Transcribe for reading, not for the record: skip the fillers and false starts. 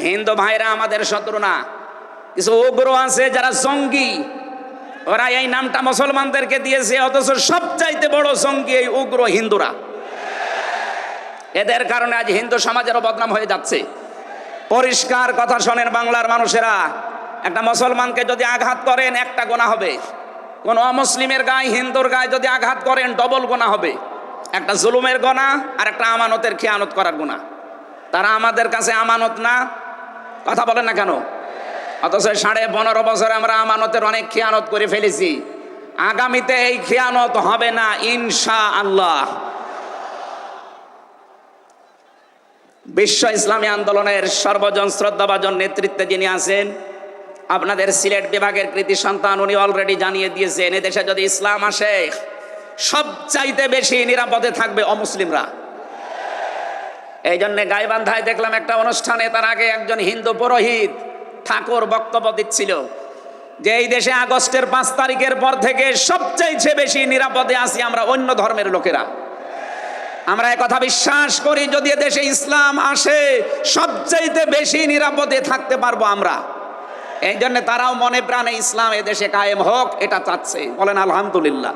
হিন্দু ভাইরা আমাদের শত্রু না, কিছু উগ্র আছে যারা জঙ্গি, ওরা এই নামটা মুসলমানদেরকে দিয়েছে, অথচ সবচাইতে বড় জঙ্গি এই উগ্র হিন্দুরা। এদের কারণে আজ হিন্দু সমাজেরও বদনাম হয়ে যাচ্ছে। পরিষ্কার কথা শোনেন বাংলার মানুষেরা, একটা মুসলমানকে যদি আঘাত করেন একটা গুনাহ হবে, কোন অমুসলিমের গায়ে হিন্দুর গায়ে যদি আঘাত করেন ডবল গুনাহ হবে। একটা জুলুমের গুনাহ আর একটা আমানতের খেয়ানত করার গুনাহ। তারা আমাদের কাছে আমানত না, কথা বলেন না কেন? অথচ 15.5 বছরে আমরা আমানতের অনেক খেয়ানত করে ফেলেছি। আগামীতে এই খেয়ানত হবে না ইনশাআল্লাহ। বিশ্ব ইসলামী আন্দোলনের সর্বজন শ্রদ্ধাভাজন নেতৃত্বে যিনি আছেন, আপনাদের সিলেট বিভাগের কৃতি সন্তান, উনি অলরেডি জানিয়ে দিয়েছেন এদেশে যদি ইসলাম আসে সবচাইতে বেশি নিরাপদে থাকবে অমুসলিমরা। এই জন্য গাইবান্ধায় দেখলাম একটা অনুষ্ঠানে, তার আগে একজন হিন্দু পুরোহিত ঠাকুর বক্তব্য দিচ্ছিল যে এই দেশে আগস্টের 5 তারিখের পর থেকে সবচাইতে বেশি নিরাপদে আছি আমরা অন্য ধর্মের লোকেরা। আমরা একথা বিশ্বাস করি, যদি দেশে ইসলাম আসে সবচাইতে বেশি নিরাপদে থাকতে পারবো আমরা। এই জন্য তারাও মনে প্রাণে ইসলাম এদেশে কায়েম হোক এটা চাচ্ছে, বলেন আলহামদুলিল্লাহ।